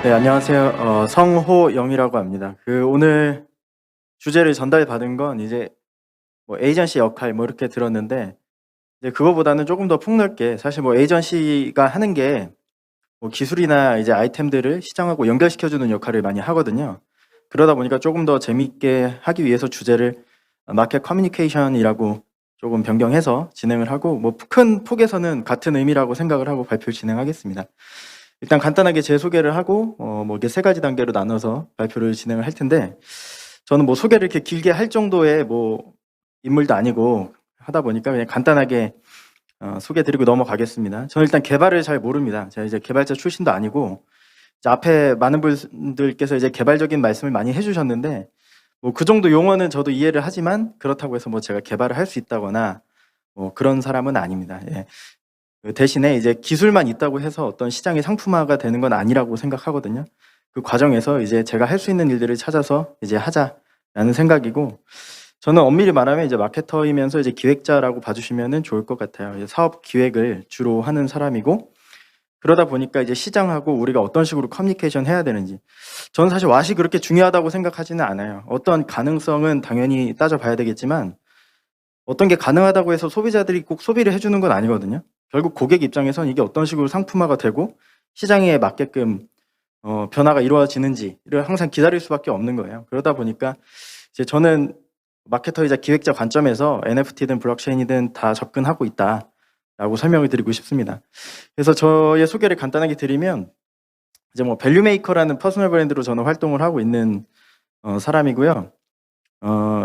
네, 안녕하세요. 성호영이라고 합니다. 오늘 주제를 전달받은 건 이제 뭐 에이전시 역할 뭐 이렇게 들었는데, 이제 그거보다는 조금 더 폭넓게 사실 뭐 에이전시가 하는 게 뭐 기술이나 이제 아이템들을 시장하고 연결시켜주는 역할을 많이 하거든요. 그러다 보니까 조금 더 재밌게 하기 위해서 주제를 마켓 커뮤니케이션이라고 조금 변경해서 진행을 하고, 뭐 큰 폭에서는 같은 의미라고 생각을 하고 발표를 진행하겠습니다. 일단 간단하게 제 소개를 하고 뭐 이게 세 가지 단계로 나눠서 발표를 진행을 할 텐데, 저는 뭐 소개를 이렇게 길게 할 정도의 뭐 인물도 아니고 하다 보니까 그냥 간단하게 소개드리고 넘어가겠습니다. 저는 일단 개발을 잘 모릅니다. 제가 이제 개발자 출신도 아니고, 이제 앞에 많은 분들께서 이제 개발적인 말씀을 많이 해주셨는데, 뭐 그 정도 용어는 저도 이해를 하지만 그렇다고 해서 뭐 제가 개발을 할 수 있다거나 뭐 그런 사람은 아닙니다. 예. 대신에 이제 기술만 있다고 해서 어떤 시장의 상품화가 되는 건 아니라고 생각하거든요. 그 과정에서 이제 제가 할 수 있는 일들을 찾아서 이제 하자라는 생각이고, 저는 엄밀히 말하면 이제 마케터이면서 이제 기획자라고 봐주시면은 좋을 것 같아요. 이제 사업 기획을 주로 하는 사람이고, 그러다 보니까 이제 시장하고 우리가 어떤 식으로 커뮤니케이션 해야 되는지, 저는 사실 왓이 그렇게 중요하다고 생각하지는 않아요. 어떤 가능성은 당연히 따져봐야 되겠지만, 어떤 게 가능하다고 해서 소비자들이 꼭 소비를 해주는 건 아니거든요. 결국 고객 입장에선 이게 어떤 식으로 상품화가 되고 시장에 맞게끔 변화가 이루어지는지를 항상 기다릴 수밖에 없는 거예요. 그러다 보니까 이제 저는 마케터이자 기획자 관점에서 NFT든 블록체인이든 다 접근하고 있다라고 설명을 드리고 싶습니다. 그래서 저의 소개를 간단하게 드리면, 이제 뭐 밸류메이커라는 퍼스널 브랜드로 저는 활동을 하고 있는 사람이고요.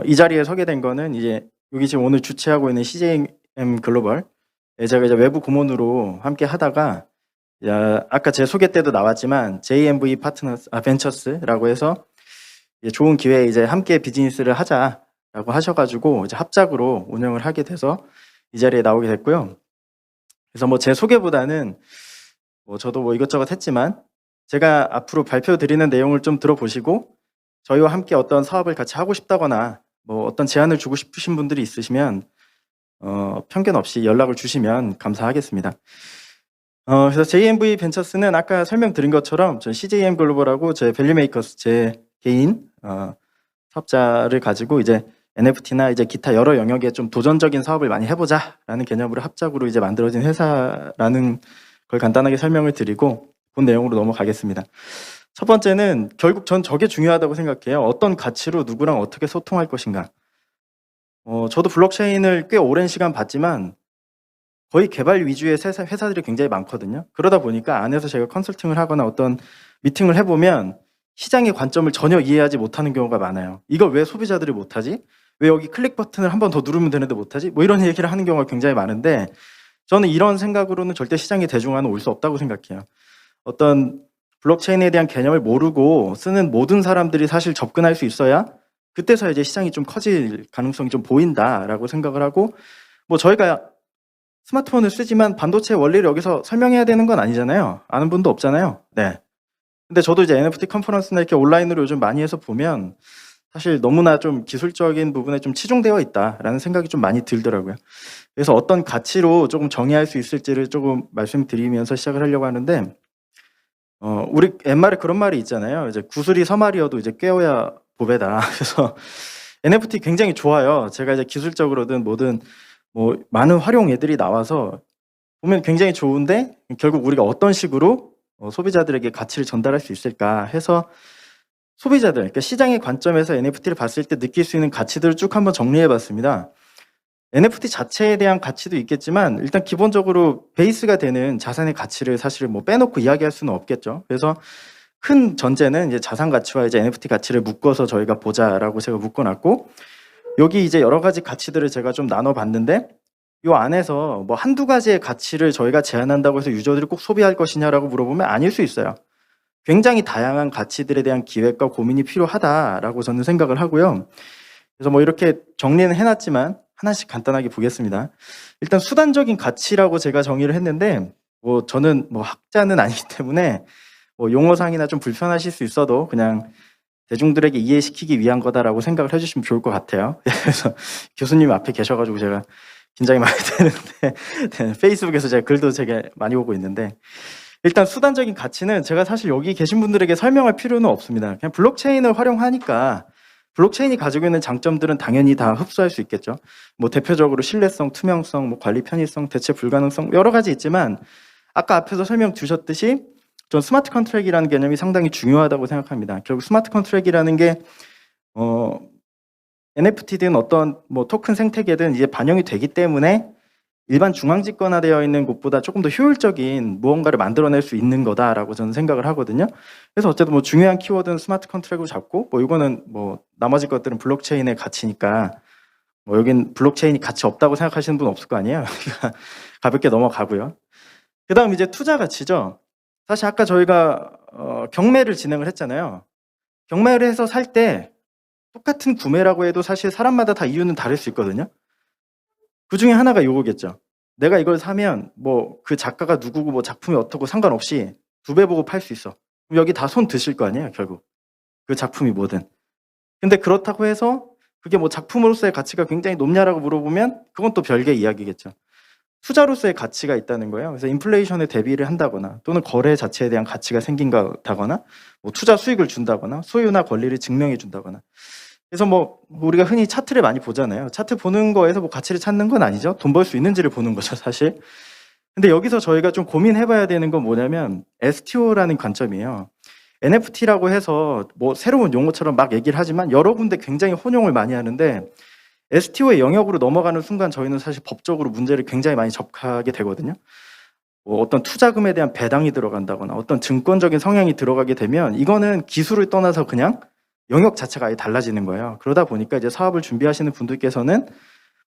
이 자리에 서게 된 거는 이제 여기 지금 오늘 주최하고 있는 CJM 글로벌, 제가 이제 외부 고문으로 함께 하다가, 아까 제 소개 때도 나왔지만 JMV 파트너스 벤처스라고 해서 좋은 기회에 이제 함께 비즈니스를 하자라고 하셔가지고 이제 합작으로 운영을 하게 돼서 이 자리에 나오게 됐고요. 그래서 뭐 제 소개보다는 뭐 저도 뭐 이것저것 했지만, 제가 앞으로 발표 드리는 내용을 좀 들어보시고 저희와 함께 어떤 사업을 같이 하고 싶다거나 뭐 어떤 제안을 주고 싶으신 분들이 있으시면 편견 없이 연락을 주시면 감사하겠습니다. 그래서 JMV 벤처스는 아까 설명드린 것처럼 저 CJM 글로벌하고 제 밸류메이커스, 제 개인 사업자를 가지고 이제 NFT나 이제 기타 여러 영역에 좀 도전적인 사업을 많이 해보자라는 개념으로 합작으로 이제 만들어진 회사라는 걸 간단하게 설명을 드리고 본 내용으로 넘어가겠습니다. 첫 번째는 결국 전 저게 중요하다고 생각해요. 어떤 가치로 누구랑 어떻게 소통할 것인가. 저도 블록체인을 꽤 오랜 시간 봤지만 거의 개발 위주의 회사들이 굉장히 많거든요. 그러다 보니까 안에서 제가 컨설팅을 하거나 어떤 미팅을 해보면 시장의 관점을 전혀 이해하지 못하는 경우가 많아요. 이걸 왜 소비자들이 못하지? 왜 여기 클릭 버튼을 한 번 더 누르면 되는데 못하지? 뭐 이런 얘기를 하는 경우가 굉장히 많은데, 저는 이런 생각으로는 절대 시장의 대중화는 올 수 없다고 생각해요. 어떤 블록체인에 대한 개념을 모르고 쓰는 모든 사람들이 사실 접근할 수 있어야 그때서야 이제 시장이 좀 커질 가능성이 좀 보인다라고 생각을 하고, 뭐 저희가 스마트폰을 쓰지만 반도체 원리를 여기서 설명해야 되는 건 아니잖아요. 아는 분도 없잖아요. 네. 근데 저도 이제 NFT 컨퍼런스나 이렇게 온라인으로 요즘 많이 해서 보면 사실 너무나 좀 기술적인 부분에 좀 치중되어 있다라는 생각이 좀 많이 들더라고요. 그래서 어떤 가치로 조금 정의할 수 있을지를 조금 말씀드리면서 시작을 하려고 하는데, 우리 옛말에 그런 말이 있잖아요. 이제 구슬이 서말이어도 이제 꿰어야 보배다. 그래서 NFT 굉장히 좋아요. 제가 이제 기술적으로든 뭐든 뭐 많은 활용애들이 나와서 보면 굉장히 좋은데, 결국 우리가 어떤 식으로 소비자들에게 가치를 전달할 수 있을까 해서 소비자들, 그러니까 시장의 관점에서 NFT를 봤을 때 느낄 수 있는 가치들을 쭉 한번 정리해 봤습니다. NFT 자체에 대한 가치도 있겠지만 일단 기본적으로 베이스가 되는 자산의 가치를 사실 뭐 빼놓고 이야기할 수는 없겠죠. 그래서 큰 전제는 이제 자산 가치와 이제 NFT 가치를 묶어서 저희가 보자라고 제가 묶어놨고, 여기 이제 여러 가지 가치들을 제가 좀 나눠봤는데, 이 안에서 뭐 한두 가지의 가치를 저희가 제안한다고 해서 유저들이 꼭 소비할 것이냐라고 물어보면 아닐 수 있어요. 굉장히 다양한 가치들에 대한 기획과 고민이 필요하다라고 저는 생각을 하고요. 그래서 뭐 이렇게 정리는 해놨지만 하나씩 간단하게 보겠습니다. 일단 수단적인 가치라고 제가 정의를 했는데, 뭐 저는 뭐 학자는 아니기 때문에 뭐 용어상이나 좀 불편하실 수 있어도 그냥 대중들에게 이해시키기 위한 거다라고 생각을 해주시면 좋을 것 같아요. 그래서 교수님 앞에 계셔가지고 제가 긴장이 많이 되는데, 네, 페이스북에서 제가 글도 되게 많이 오고 있는데, 일단 수단적인 가치는 제가 사실 여기 계신 분들에게 설명할 필요는 없습니다. 그냥 블록체인을 활용하니까 블록체인이 가지고 있는 장점들은 당연히 다 흡수할 수 있겠죠. 뭐 대표적으로 신뢰성, 투명성, 뭐 관리 편의성, 대체 불가능성 여러 가지 있지만 아까 앞에서 설명 주셨듯이 전 스마트 컨트랙이라는 개념이 상당히 중요하다고 생각합니다. 결국 스마트 컨트랙이라는 게 NFT든 어떤 뭐 토큰 생태계든 이제 반영이 되기 때문에 일반 중앙집권화되어 있는 곳보다 조금 더 효율적인 무언가를 만들어낼 수 있는 거다라고 저는 생각을 하거든요. 그래서 어쨌든 뭐 중요한 키워드는 스마트 컨트랙으로 잡고 뭐 이거는 뭐 나머지 것들은 블록체인의 가치니까 뭐 여긴 블록체인이 가치 없다고 생각하시는 분 없을 거 아니에요. 가볍게 넘어가고요. 그다음 이제 투자 가치죠. 사실 아까 저희가 경매를 진행을 했잖아요. 경매를 해서 살 때 똑같은 구매라고 해도 사실 사람마다 다 이유는 다를 수 있거든요. 그 중에 하나가 요거겠죠. 내가 이걸 사면 뭐 그 작가가 누구고 뭐 작품이 어떻고 상관없이 2배 보고 팔 수 있어. 그럼 여기 다 손 드실 거 아니에요, 결국. 그 작품이 뭐든. 근데 그렇다고 해서 그게 뭐 작품으로서의 가치가 굉장히 높냐라고 물어보면 그건 또 별개의 이야기겠죠. 투자로서의 가치가 있다는 거예요. 그래서 인플레이션에 대비를 한다거나 또는 거래 자체에 대한 가치가 생긴다거나 뭐 투자 수익을 준다거나 소유나 권리를 증명해 준다거나. 그래서 뭐 우리가 흔히 차트를 많이 보잖아요. 차트 보는 거에서 뭐 가치를 찾는 건 아니죠. 돈 벌 수 있는지를 보는 거죠, 사실. 근데 여기서 저희가 좀 고민해 봐야 되는 건 뭐냐면 STO라는 관점이에요. NFT라고 해서 뭐 새로운 용어처럼 막 얘기를 하지만 여러 군데 굉장히 혼용을 많이 하는데 STO의 영역으로 넘어가는 순간 저희는 사실 법적으로 문제를 굉장히 많이 접하게 되거든요. 뭐 어떤 투자금에 대한 배당이 들어간다거나 어떤 증권적인 성향이 들어가게 되면 이거는 기술을 떠나서 그냥 영역 자체가 아예 달라지는 거예요. 그러다 보니까 이제 사업을 준비하시는 분들께서는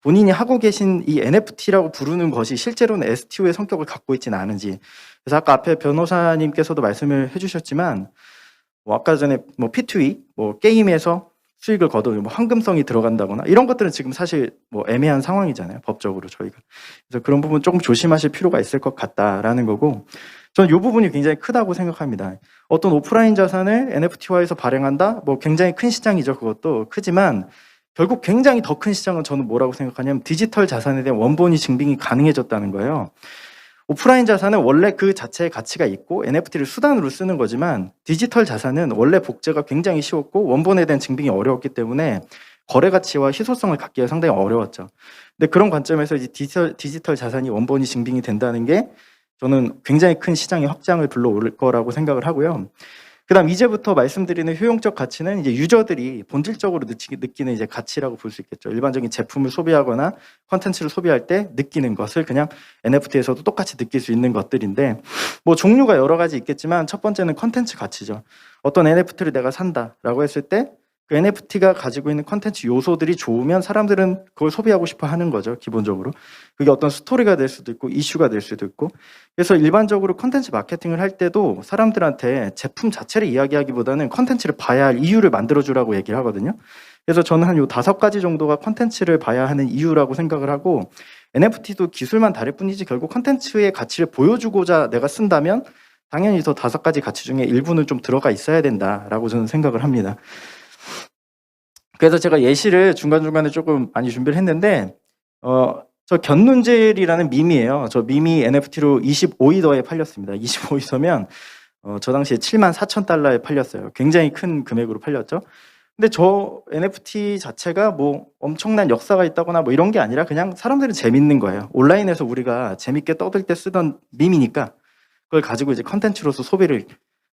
본인이 하고 계신 이 NFT라고 부르는 것이 실제로는 STO의 성격을 갖고 있지는 않은지. 그래서 아까 앞에 변호사님께서도 말씀을 해주셨지만, 뭐 아까 전에 뭐 P2E, 뭐 게임에서 수익을 거둬 뭐 황금성이 들어간다거나 이런 것들은 지금 사실 뭐 애매한 상황이잖아요, 법적으로 저희가. 그래서 그런 부분 조금 조심하실 필요가 있을 것 같다라는 거고, 저는 이 부분이 굉장히 크다고 생각합니다. 어떤 오프라인 자산을 NFT화해서 발행한다? 뭐 굉장히 큰 시장이죠, 그것도 크지만 결국 굉장히 더 큰 시장은 저는 뭐라고 생각하냐면 디지털 자산에 대한 원본위 증빙이 가능해졌다는 거예요. 오프라인 자산은 원래 그 자체의 가치가 있고 NFT를 수단으로 쓰는 거지만 디지털 자산은 원래 복제가 굉장히 쉬웠고 원본에 대한 증빙이 어려웠기 때문에 거래 가치와 희소성을 갖기가 상당히 어려웠죠. 근데 그런 관점에서 이제 디지털 자산이 원본위 증빙이 된다는 게 저는 굉장히 큰 시장의 확장을 불러올 거라고 생각을 하고요. 그다음 이제부터 말씀드리는 효용적 가치는 이제 유저들이 본질적으로 느끼는 이제 가치라고 볼 수 있겠죠. 일반적인 제품을 소비하거나 콘텐츠를 소비할 때 느끼는 것을 그냥 NFT에서도 똑같이 느낄 수 있는 것들인데 뭐 종류가 여러 가지 있겠지만 첫 번째는 콘텐츠 가치죠. 어떤 NFT를 내가 산다라고 했을 때 그 NFT가 가지고 있는 콘텐츠 요소들이 좋으면 사람들은 그걸 소비하고 싶어 하는 거죠, 기본적으로. 그게 어떤 스토리가 될 수도 있고 이슈가 될 수도 있고. 그래서 일반적으로 콘텐츠 마케팅을 할 때도 사람들한테 제품 자체를 이야기하기보다는 콘텐츠를 봐야 할 이유를 만들어주라고 얘기를 하거든요. 그래서 저는 한 요 5가지 정도가 콘텐츠를 봐야 하는 이유라고 생각을 하고 NFT도 기술만 다를 뿐이지 결국 콘텐츠의 가치를 보여주고자 내가 쓴다면 당연히 저 5가지 가치 중에 일부는 좀 들어가 있어야 된다라고 저는 생각을 합니다. 그래서 제가 예시를 중간중간에 조금 많이 준비를 했는데 저 견눈질이라는 밈이에요. 저 밈이 NFT로 25이더에 팔렸습니다. 25이더면 저 당시에 74,000달러에 팔렸어요. 굉장히 큰 금액으로 팔렸죠. 근데 저 NFT 자체가 뭐 엄청난 역사가 있다거나 뭐 이런 게 아니라 그냥 사람들은 재밌는 거예요. 온라인에서 우리가 재밌게 떠들 때 쓰던 밈이니까 그걸 가지고 이제 컨텐츠로서 소비를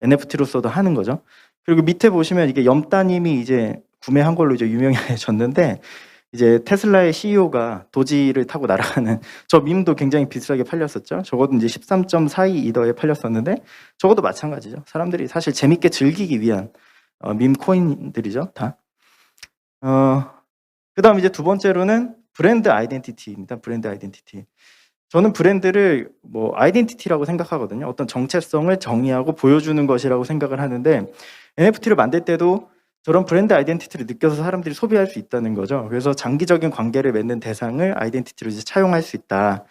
NFT로서도 하는 거죠. 그리고 밑에 보시면 이게 염따님이 이제 구매한 걸로 이제 유명해졌는데 이제 테슬라의 CEO가 도지를 타고 날아가는 저 밈도 굉장히 비싸게 팔렸었죠. 적어도 이제 13.42 이더에 팔렸었는데 적어도 마찬가지죠. 사람들이 사실 재밌게 즐기기 위한 밈 코인들이죠, 다. 그다음 이제 두 번째로는 브랜드 아이덴티티입니다. 브랜드 아이덴티티. 저는 브랜드를 뭐 아이덴티티라고 생각하거든요. 어떤 정체성을 정의하고 보여주는 것이라고 생각을 하는데 NFT를 만들 때도 저런 브랜드 아이덴티티를 느껴서 사람들이 소비할 수 있다는 거죠. 그래서 장기적인 관계를 맺는 대상을 아이덴티티로 이제 차용할 수 있다.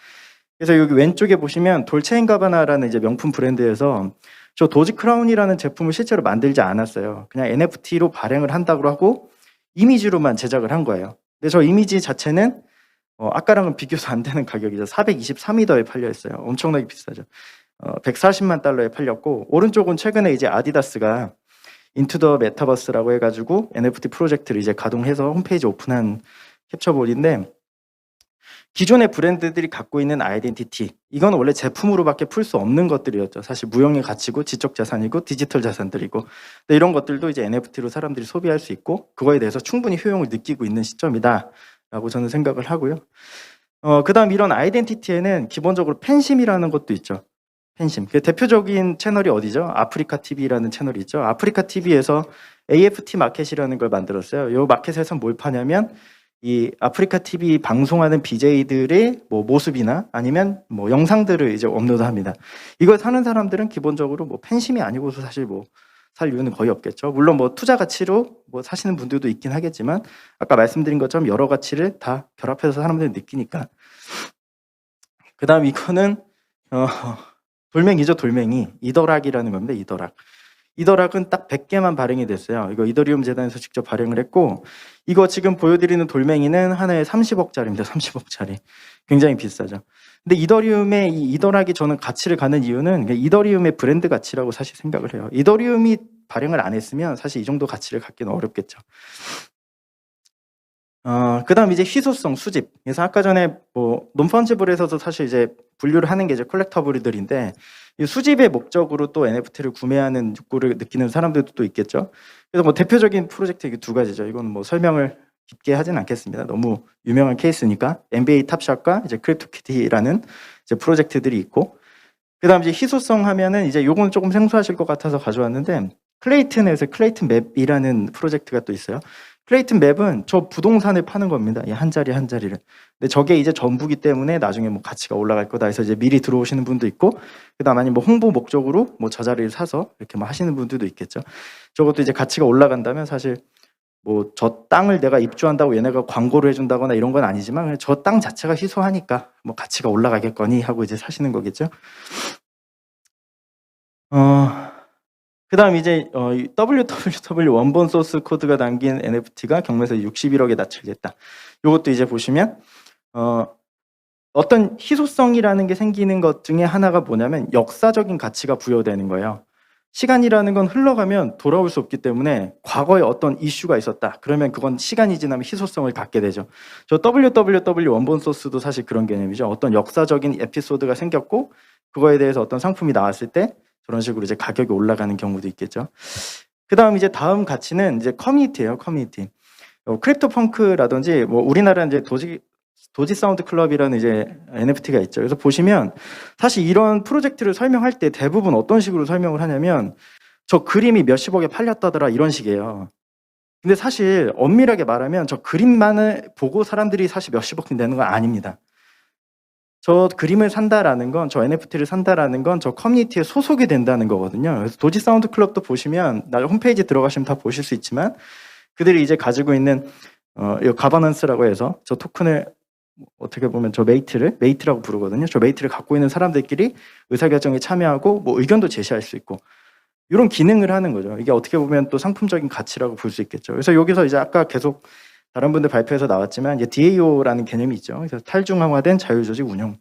그래서 여기 왼쪽에 보시면 돌체인가바나라는 이제 명품 브랜드에서 저 도지 크라운이라는 제품을 실제로 만들지 않았어요. 그냥 NFT로 발행을 한다고 하고 이미지로만 제작을 한 거예요. 근데 저 이미지 자체는 아까랑은 비교도 안 되는 가격이죠. 423이더에 팔려 있어요. 엄청나게 비싸죠. $140만 달러에 팔렸고, 오른쪽은 최근에 이제 아디다스가 인투 더 메타버스라고 해가지고 NFT 프로젝트를 이제 가동해서 홈페이지 오픈한 캡처볼인데, 기존의 브랜드들이 갖고 있는 아이덴티티, 이건 원래 제품으로밖에 풀 수 없는 것들이었죠. 사실 무형의 가치고 지적 자산이고 디지털 자산들이고, 근데 이런 것들도 이제 NFT로 사람들이 소비할 수 있고 그거에 대해서 충분히 효용을 느끼고 있는 시점이다라고 저는 생각을 하고요. 그다음 이런 아이덴티티에는 기본적으로 팬심이라는 것도 있죠. 팬심. 그 대표적인 채널이 어디죠? 아프리카 TV라는 채널이 있죠. 아프리카 TV에서 AFT 마켓이라는 걸 만들었어요. 이 마켓에서 뭘 파냐면 이 아프리카 TV 방송하는 BJ들의 뭐 모습이나 아니면 뭐 영상들을 이제 업로드합니다. 이걸 사는 사람들은 기본적으로 뭐 팬심이 아니고서 사실 뭐 살 이유는 거의 없겠죠. 물론 뭐 투자 가치로 뭐 사시는 분들도 있긴 하겠지만 아까 말씀드린 것처럼 여러 가치를 다 결합해서 사람들이 느끼니까. 그다음 이거는 돌멩이죠, 돌멩이. 이더락이라는 겁니다. 이더락은 딱 100개만 발행이 됐어요. 이거 이더리움 재단에서 직접 발행을 했고, 이거 지금 보여드리는 돌멩이는 하나에 30억짜리입니다. 30억짜리. 굉장히 비싸죠. 근데 이더리움의 이 이더락이 저는 가치를 가는 이유는 이더리움의 브랜드 가치라고 사실 생각을 해요. 이더리움이 발행을 안 했으면 사실 이 정도 가치를 갖기는 어렵겠죠. 그다음 이제 희소성 수집. 그래서 아까 전에 뭐 논펀지블에서도 사실 이제 분류를 하는 게 이제 컬렉터블들인데, 이 수집의 목적으로 또 NFT를 구매하는 욕구를 느끼는 사람들도 또 있겠죠. 그래서 뭐 대표적인 프로젝트 이게 두 가지죠. 이건 뭐 설명을 깊게 하진 않겠습니다. 너무 유명한 케이스니까. NBA 탑샷과 이제 크립토키티라는 이제 프로젝트들이 있고, 그다음 이제 희소성 하면은 이제 요거는 조금 생소하실 것 같아서 가져왔는데, 클레이튼에서 클레이튼 맵이라는 프로젝트가 또 있어요. 클레이튼 맵은 저 부동산을 파는 겁니다. 이 한 자리 한 자리를. 근데 저게 이제 전부기 때문에 나중에 뭐 가치가 올라갈 거다 해서 이제 미리 들어오시는 분도 있고, 그다음 아니면 뭐 홍보 목적으로 뭐 저 자리를 사서 이렇게 뭐 하시는 분들도 있겠죠. 저것도 이제 가치가 올라간다면 사실 뭐 저 땅을 내가 입주한다고 얘네가 광고를 해준다거나 이런 건 아니지만 저 땅 자체가 희소하니까 뭐 가치가 올라가겠거니 하고 이제 사시는 거겠죠. 그다음 이제 www 원본 소스 코드가 담긴 NFT가 경매에서 61억에 낙찰됐다. 요것도 이제 보시면 어떤 희소성이라는 게 생기는 것 중에 하나가 뭐냐면 역사적인 가치가 부여되는 거예요. 시간이라는 건 흘러가면 돌아올 수 없기 때문에 과거에 어떤 이슈가 있었다. 그러면 그건 시간이 지나면 희소성을 갖게 되죠. 저 www 원본 소스도 사실 그런 개념이죠. 어떤 역사적인 에피소드가 생겼고 그거에 대해서 어떤 상품이 나왔을 때 저런 식으로 이제 가격이 올라가는 경우도 있겠죠. 그다음 이제 다음 가치는 이제 커뮤니티예요. 커뮤니티. 크립토 펑크라든지 뭐 우리나라 이제 도지 사운드 클럽이라는 이제 NFT가 있죠. 그래서 보시면 사실 이런 프로젝트를 설명할 때 대부분 어떤 식으로 설명을 하냐면 저 그림이 몇십억에 팔렸다더라 이런 식이에요. 근데 사실 엄밀하게 말하면 저 그림만을 보고 사람들이 사실 몇십억이 되는 건 아닙니다. 저 그림을 산다라는 건, 저 NFT를 산다라는 건 저 커뮤니티에 소속이 된다는 거거든요. 그래서 도지 사운드 클럽도 보시면 나중에 홈페이지 들어가시면 다 보실 수 있지만 그들이 이제 가지고 있는 이 가버넌스라고 해서 저 토큰을 어떻게 보면 저 메이트라고 부르거든요. 저 메이트를 갖고 있는 사람들끼리 의사결정에 참여하고 뭐 의견도 제시할 수 있고 이런 기능을 하는 거죠. 이게 어떻게 보면 또 상품적인 가치라고 볼 수 있겠죠. 그래서 여기서 이제 아까 계속 다른 분들 발표에서 나왔지만 이제 DAO라는 개념이 있죠. 그래서 탈중앙화된 자율조직 운영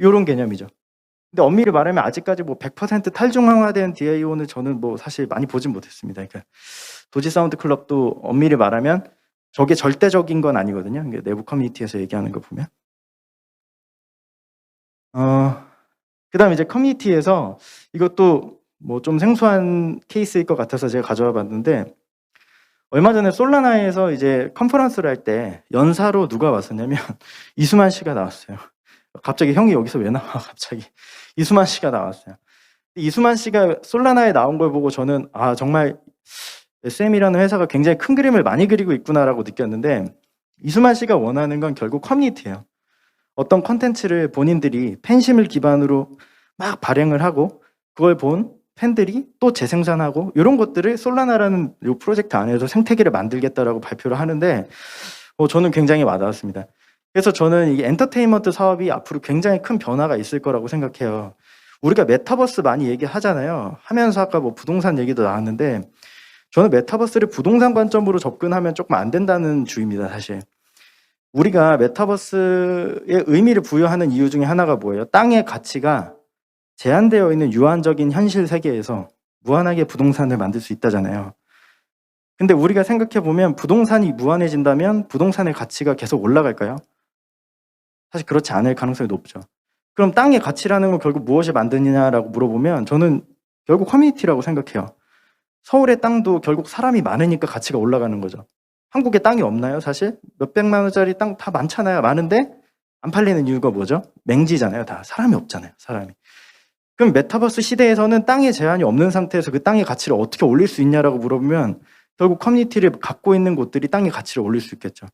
이런 개념이죠. 근데 엄밀히 말하면 아직까지 뭐 100% 탈중앙화된 DAO는 저는 뭐 사실 많이 보진 못했습니다. 그러니까 도지 사운드 클럽도 엄밀히 말하면 저게 절대적인 건 아니거든요. 내부 커뮤니티에서 얘기하는 거 보면. 그다음 이제 커뮤니티에서 이것도 뭐 좀 생소한 케이스일 것 같아서 제가 가져와 봤는데 얼마 전에 솔라나에서 이제 컨퍼런스를 할 때 연사로 누가 왔었냐면 이수만 씨가 나왔어요. 갑자기 형이 여기서 왜 나와 갑자기. 이수만 씨가 나왔어요. 이수만 씨가 솔라나에 나온 걸 보고 저는 아 정말 SM이라는 회사가 굉장히 큰 그림을 많이 그리고 있구나라고 느꼈는데 이수만 씨가 원하는 건 결국 커뮤니티예요. 어떤 컨텐츠를 본인들이 팬심을 기반으로 막 발행을 하고 그걸 본 팬들이 또 재생산하고 이런 것들을 솔라나라는 이 프로젝트 안에서 생태계를 만들겠다라고 발표를 하는데 저는 굉장히 와닿았습니다. 그래서 저는 이 엔터테인먼트 사업이 앞으로 굉장히 큰 변화가 있을 거라고 생각해요. 우리가 메타버스 많이 얘기하잖아요. 하면서 아까 뭐 부동산 얘기도 나왔는데 저는 메타버스를 부동산 관점으로 접근하면 조금 안 된다는 주의입니다, 사실. 우리가 메타버스의 의미를 부여하는 이유 중에 하나가 뭐예요? 땅의 가치가 제한되어 있는 유한적인 현실 세계에서 무한하게 부동산을 만들 수 있다잖아요. 근데 우리가 생각해 보면 부동산이 무한해진다면 부동산의 가치가 계속 올라갈까요? 사실 그렇지 않을 가능성이 높죠. 그럼 땅의 가치라는 건 결국 무엇이 만드느냐라고 물어보면 저는 결국 커뮤니티라고 생각해요. 서울의 땅도 결국 사람이 많으니까 가치가 올라가는 거죠. 한국에 땅이 없나요, 사실? 몇백만 원짜리 땅 다 많잖아요. 많은데 안 팔리는 이유가 뭐죠? 맹지잖아요, 다. 사람이 없잖아요, 사람이. 그럼 메타버스 시대에서는 땅에 제한이 없는 상태에서 그 땅의 가치를 어떻게 올릴 수 있냐라고 물어보면 결국 커뮤니티를 갖고 있는 곳들이 땅의 가치를 올릴 수 있겠죠.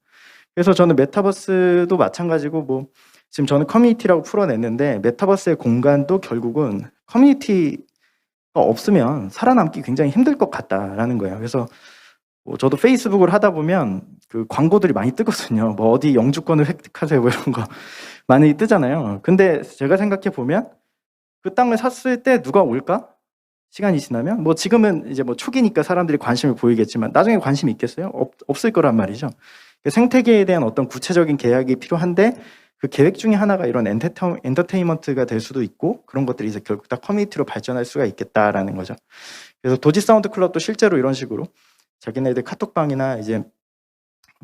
그래서 저는 메타버스도 마찬가지고 뭐 지금 저는 커뮤니티라고 풀어냈는데 메타버스의 공간도 결국은 커뮤니티가 없으면 살아남기 굉장히 힘들 것 같다라는 거예요. 그래서 뭐 저도 페이스북을 하다 보면 그 광고들이 많이 뜨거든요. 뭐 어디 영주권을 획득하세요 뭐 이런 거 많이 뜨잖아요. 근데 제가 생각해 보면 그 땅을 샀을 때 누가 올까? 시간이 지나면 뭐 지금은 이제 뭐 초기니까 사람들이 관심을 보이겠지만 나중에 관심이 있겠어요? 없을 거란 말이죠. 생태계에 대한 어떤 구체적인 계약이 필요한데 그 계획 중에 하나가 이런 엔터테인먼트가 될 수도 있고 그런 것들이 이제 결국 다 커뮤니티로 발전할 수가 있겠다라는 거죠. 그래서 도지 사운드 클럽도 실제로 이런 식으로 자기네들 카톡방이나 이제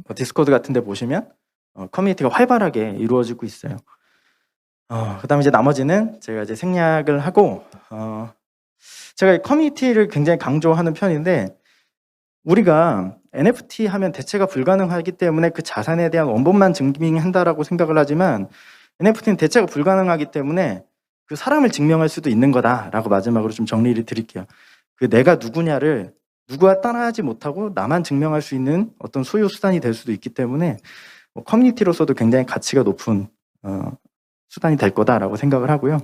뭐 디스코드 같은 데 보시면 커뮤니티가 활발하게 이루어지고 있어요. 그다음에 이제 나머지는 제가 이제 생략을 하고 제가 커뮤니티를 굉장히 강조하는 편인데 우리가 NFT 하면 대체가 불가능하기 때문에 그 자산에 대한 원본만 증명한다라고 생각을 하지만 NFT는 대체가 불가능하기 때문에 그 사람을 증명할 수도 있는 거다라고 마지막으로 좀 정리를 드릴게요. 그 내가 누구냐를 누구와 따라하지 못하고 나만 증명할 수 있는 어떤 소유 수단이 될 수도 있기 때문에 커뮤니티로서도 굉장히 가치가 높은 수단이 될 거다라고 생각을 하고요.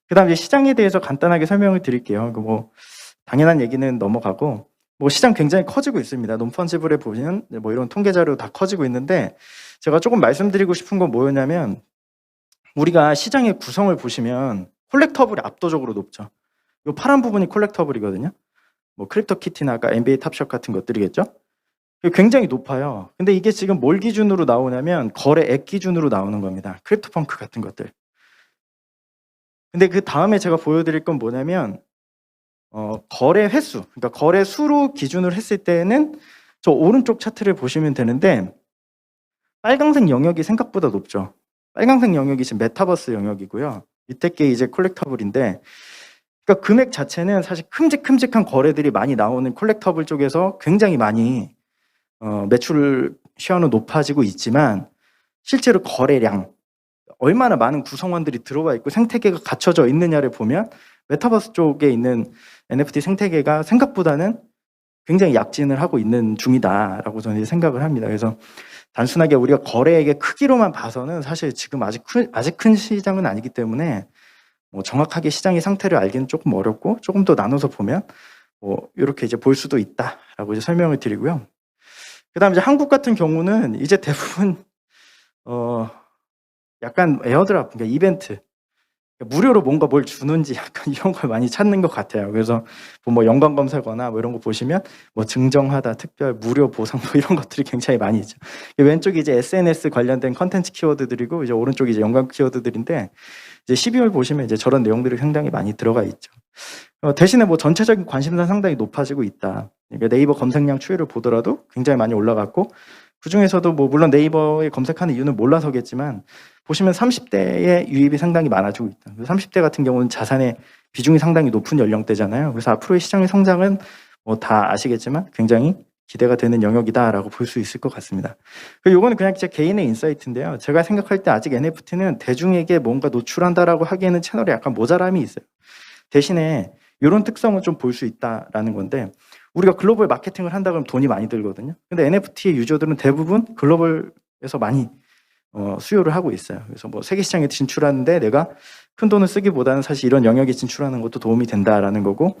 그다음에 시장에 대해서 간단하게 설명을 드릴게요. 뭐 당연한 얘기는 넘어가고 뭐 시장 굉장히 커지고 있습니다. 논펀지블에 보면 뭐 이런 통계 자료 다 커지고 있는데 제가 조금 말씀드리고 싶은 건 뭐였냐면 우리가 시장의 구성을 보시면 콜렉터블이 압도적으로 높죠. 이 파란 부분이 콜렉터블이거든요. 뭐 크립토키티나 아까 NBA 탑샷 같은 것들이겠죠. 굉장히 높아요. 근데 이게 지금 뭘 기준으로 나오냐면 거래액 기준으로 나오는 겁니다. 크립토펑크 같은 것들. 근데 그 다음에 제가 보여드릴 건 뭐냐면 거래 횟수, 그러니까 거래 수로 기준을 했을 때는 저 오른쪽 차트를 보시면 되는데 빨강색 영역이 생각보다 높죠. 빨강색 영역이 지금 메타버스 영역이고요. 밑에 게 이제 콜렉터블인데 그러니까 금액 자체는 사실 큼직큼직한 거래들이 많이 나오는 콜렉터블 쪽에서 굉장히 많이 매출 쉐어는 높아지고 있지만 실제로 거래량 얼마나 많은 구성원들이 들어와 있고 생태계가 갖춰져 있느냐를 보면 메타버스 쪽에 있는 NFT 생태계가 생각보다는 굉장히 약진을 하고 있는 중이다라고 저는 생각을 합니다. 그래서 단순하게 우리가 거래액의 크기로만 봐서는 사실 지금 아직 큰 시장은 아니기 때문에 뭐 정확하게 시장의 상태를 알기는 조금 어렵고 조금 더 나눠서 보면 뭐 이렇게 이제 볼 수도 있다라고 이제 설명을 드리고요. 그다음에 이제 한국 같은 경우는 이제 대부분 약간 에어드랍, 그러니까 이벤트, 무료로 뭔가 뭘 주는지 약간 이런 걸 많이 찾는 것 같아요. 그래서 뭐 연관 검색어나 뭐 이런 거 보시면 뭐 증정하다, 특별, 무료 보상 뭐 이런 것들이 굉장히 많이 있죠. 왼쪽이 이제 SNS 관련된 컨텐츠 키워드들이고 이제 오른쪽이 이제 연관 키워드들인데 이제 12월 보시면 이제 저런 내용들이 굉장히 많이 들어가 있죠. 대신에 뭐 전체적인 관심사 상당히 높아지고 있다. 그러니까 네이버 검색량 추이를 보더라도 굉장히 많이 올라갔고 그 중에서도 뭐 물론 네이버에 검색하는 이유는 몰라서겠지만 보시면 30대의 유입이 상당히 많아지고 있다. 30대 같은 경우는 자산의 비중이 상당히 높은 연령대잖아요. 그래서 앞으로의 시장의 성장은 뭐 다 아시겠지만 굉장히 기대가 되는 영역이다라고 볼 수 있을 것 같습니다. 이거는 그냥 제 개인의 인사이트인데요. 제가 생각할 때 아직 NFT는 대중에게 뭔가 노출한다라고 하기에는 채널에 약간 모자람이 있어요. 대신에 이런 특성을 좀 볼 수 있다라는 건데 우리가 글로벌 마케팅을 한다 그러면 돈이 많이 들거든요. 근데 NFT의 유저들은 대부분 글로벌에서 많이 수요를 하고 있어요. 그래서 뭐 세계 시장에 진출하는데 내가 큰 돈을 쓰기보다는 사실 이런 영역에 진출하는 것도 도움이 된다라는 거고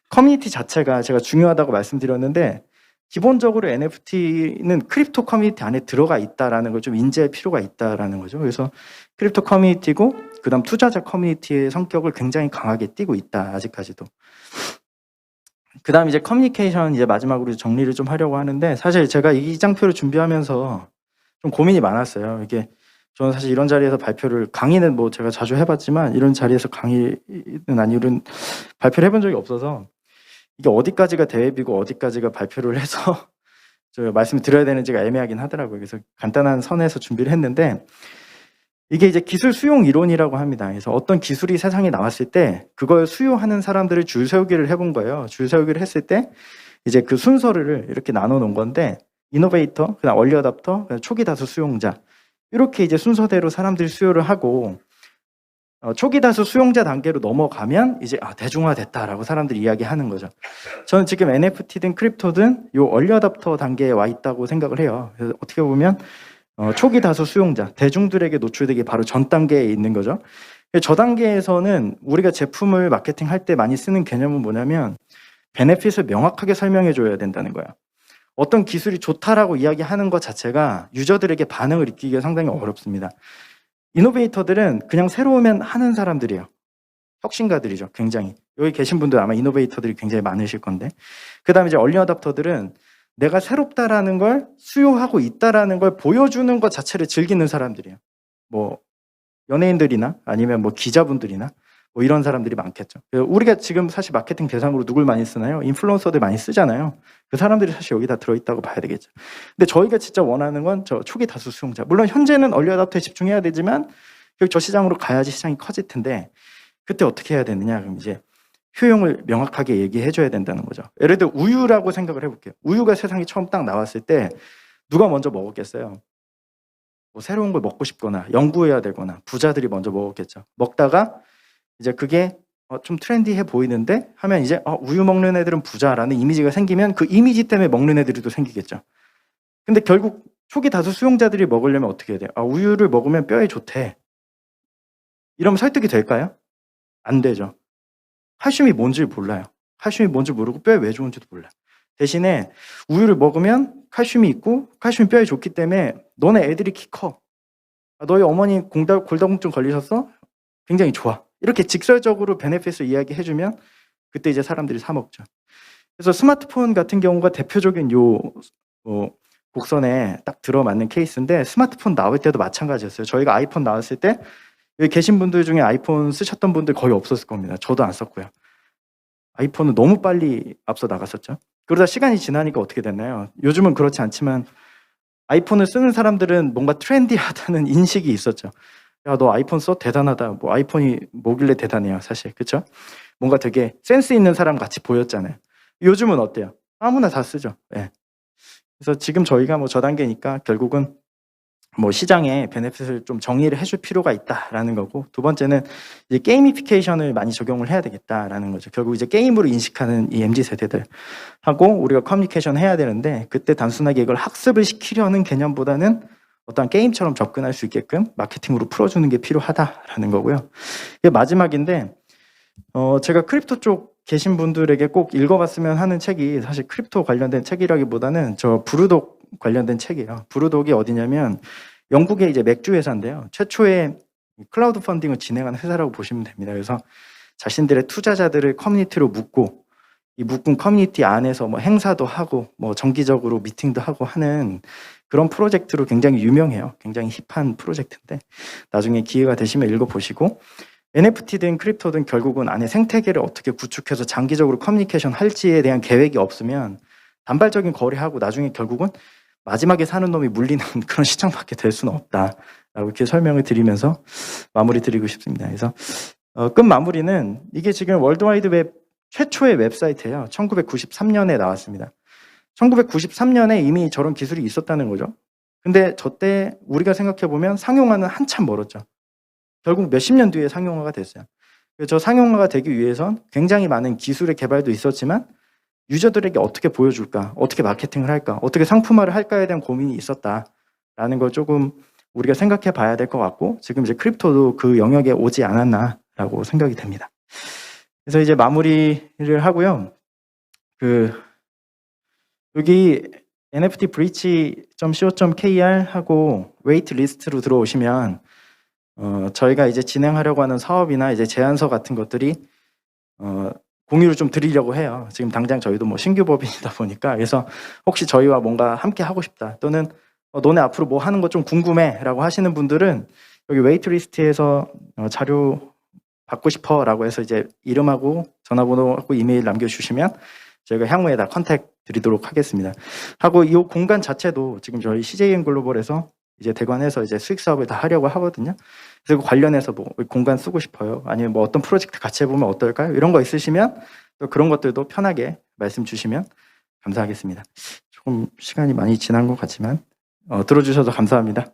커뮤니티 자체가 제가 중요하다고 말씀드렸는데 기본적으로 NFT는 크립토 커뮤니티 안에 들어가 있다라는 걸 좀 인지할 필요가 있다라는 거죠. 그래서 크립토 커뮤니티고 그다음 투자자 커뮤니티의 성격을 굉장히 강하게 띠고 있다 아직까지도. 그다음 이제 커뮤니케이션 이제 마지막으로 정리를 좀 하려고 하는데 사실 제가 이 장표를 준비하면서 좀 고민이 많았어요. 이게 저는 사실 이런 자리에서 발표를 강의는 뭐 제가 자주 해봤지만 이런 자리에서 강의는 아니면 발표를 해본 적이 없어서 이게 어디까지가 대회비고 어디까지가 발표를 해서 저 말씀을 드려야 되는지가 애매하긴 하더라고요. 그래서 간단한 선에서 준비를 했는데 이게 이제 기술 수용 이론이라고 합니다. 그래서 어떤 기술이 세상에 나왔을 때 그걸 수요하는 사람들을 줄 세우기를 해본 거예요. 줄 세우기를 했을 때 이제 그 순서를 이렇게 나눠 놓은 건데 이노베이터, 그다음 얼리 어답터, 그다음 초기 다수 수용자 이렇게 이제 순서대로 사람들이 수요를 하고 초기 다수 수용자 단계로 넘어가면 이제 대중화됐다라고 사람들이 이야기하는 거죠. 저는 지금 NFT든 크립토든 요 얼리 어답터 단계에 와 있다고 생각을 해요. 그래서 어떻게 보면 초기 다수 수용자, 대중들에게 노출되기 바로 전 단계에 있는 거죠. 저 단계에서는 우리가 제품을 마케팅할 때 많이 쓰는 개념은 뭐냐면 베네핏을 명확하게 설명해 줘야 된다는 거예요. 어떤 기술이 좋다라고 이야기하는 것 자체가 유저들에게 반응을 일으키기가 상당히 어렵습니다. 이노베이터들은 그냥 새로우면 하는 사람들이에요. 혁신가들이죠, 굉장히. 여기 계신 분들 아마 이노베이터들이 굉장히 많으실 건데. 그 다음에 이제 얼리 어답터들은 내가 새롭다라는 걸 수요하고 있다라는 걸 보여주는 것 자체를 즐기는 사람들이에요. 뭐, 연예인들이나 아니면 뭐 기자분들이나 뭐 이런 사람들이 많겠죠. 우리가 지금 사실 마케팅 대상으로 누굴 많이 쓰나요? 인플루언서들 많이 쓰잖아요. 그 사람들이 사실 여기 다 들어있다고 봐야 되겠죠. 근데 저희가 진짜 원하는 건 저 초기 다수 수용자. 물론 현재는 얼리 어답터에 집중해야 되지만 결국 저 시장으로 가야지 시장이 커질 텐데 그때 어떻게 해야 되느냐? 그럼 이제 효용을 명확하게 얘기해 줘야 된다는 거죠. 예를 들어 우유라고 생각을 해볼게요. 우유가 세상에 처음 딱 나왔을 때 누가 먼저 먹었겠어요? 뭐 새로운 걸 먹고 싶거나 연구해야 되거나 부자들이 먼저 먹었겠죠. 먹다가 이제 그게 좀 트렌디해 보이는데 하면 이제 우유 먹는 애들은 부자라는 이미지가 생기면 그 이미지 때문에 먹는 애들이 또 생기겠죠. 근데 결국 초기 다수 수용자들이 먹으려면 어떻게 해야 돼요? 우유를 먹으면 뼈에 좋대. 이러면 설득이 될까요? 안 되죠. 칼슘이 뭔지 몰라요. 칼슘이 뭔지 모르고 뼈에 왜 좋은지도 몰라요. 대신에 우유를 먹으면 칼슘이 있고 칼슘이 뼈에 좋기 때문에 너네 애들이 키 커. 너희 어머니 골다공증 걸리셨어? 굉장히 좋아. 이렇게 직설적으로 베네핏을 이야기해주면 그때 이제 사람들이 사 먹죠. 그래서 스마트폰 같은 경우가 대표적인 요 곡선에 딱 들어맞는 케이스인데 스마트폰 나올 때도 마찬가지였어요. 저희가 아이폰 나왔을 때 여기 계신 분들 중에 아이폰 쓰셨던 분들 거의 없었을 겁니다. 저도 안 썼고요. 아이폰은 너무 빨리 앞서 나갔었죠. 그러다 시간이 지나니까 어떻게 됐나요? 요즘은 그렇지 않지만 아이폰을 쓰는 사람들은 뭔가 트렌디하다는 인식이 있었죠. 야, 너 아이폰 써? 대단하다. 뭐 아이폰이 뭐길래 대단해요, 사실. 그쵸? 뭔가 되게 센스 있는 사람 같이 보였잖아요. 요즘은 어때요? 아무나 다 쓰죠. 네. 그래서 지금 저희가 뭐 저 단계니까 결국은 뭐 시장에 베네핏을 좀 정의를 해줄 필요가 있다라는 거고, 두 번째는 이제 게이미피케이션을 많이 적용을 해야 되겠다라는 거죠. 결국 이제 게임으로 인식하는 이 MZ 세대들하고 우리가 커뮤니케이션 해야 되는데 그때 단순하게 이걸 학습을 시키려는 개념보다는 어떤 게임처럼 접근할 수 있게끔 마케팅으로 풀어주는 게 필요하다라는 거고요. 이게 마지막인데 제가 크립토 쪽 계신 분들에게 꼭 읽어봤으면 하는 책이 사실 크립토 관련된 책이라기보다는 저 브루독 관련된 책이에요. 브루독이 어디냐면 영국의 이제 맥주 회사인데요. 최초의 클라우드 펀딩을 진행하는 회사라고 보시면 됩니다. 그래서 자신들의 투자자들을 커뮤니티로 묶고 이 묶은 커뮤니티 안에서 뭐 행사도 하고 뭐 정기적으로 미팅도 하고 하는 그런 프로젝트로 굉장히 유명해요. 굉장히 힙한 프로젝트인데 나중에 기회가 되시면 읽어보시고 NFT든 크립토든 결국은 안에 생태계를 어떻게 구축해서 장기적으로 커뮤니케이션 할지에 대한 계획이 없으면 단발적인 거래하고 나중에 결국은 마지막에 사는 놈이 물리는 그런 시장밖에 될 수는 없다라고 이렇게 설명을 드리면서 마무리 드리고 싶습니다. 그래서 끝 마무리는 이게 지금 월드와이드웹 최초의 웹사이트예요. 1993년에 나왔습니다. 1993년에 이미 저런 기술이 있었다는 거죠. 근데 저때 우리가 생각해보면 상용화는 한참 멀었죠. 결국 몇십 년 뒤에 상용화가 됐어요. 저 상용화가 되기 위해선 굉장히 많은 기술의 개발도 있었지만 유저들에게 어떻게 보여줄까, 어떻게 마케팅을 할까, 어떻게 상품화를 할까에 대한 고민이 있었다라는 걸 조금 우리가 생각해 봐야 될 것 같고 지금 이제 크립토도 그 영역에 오지 않았나라고 생각이 됩니다. 그래서 이제 마무리를 하고요. 여기 NFT breach.co.kr 하고 웨이트 리스트로 들어오시면 저희가 이제 진행하려고 하는 사업이나 이제 제안서 같은 것들이 공유를 좀 드리려고 해요. 지금 당장 저희도 뭐 신규 법인이다 보니까 그래서 혹시 저희와 뭔가 함께 하고 싶다 또는 너네 앞으로 뭐 하는 거 좀 궁금해라고 하시는 분들은 여기 웨이트리스트에서 자료 받고 싶어라고 해서 이제 이름하고 전화번호하고 이메일 남겨주시면 저희가 향후에 다 컨택 드리도록 하겠습니다. 하고 이 공간 자체도 지금 저희 CJM 글로벌에서 이제 대관해서 이제 수익 사업을 다 하려고 하거든요. 그래서 관련해서 뭐 공간 쓰고 싶어요. 아니면 뭐 어떤 프로젝트 같이 해보면 어떨까요? 이런 거 있으시면 또 그런 것들도 편하게 말씀 주시면 감사하겠습니다. 조금 시간이 많이 지난 것 같지만 들어주셔서 감사합니다.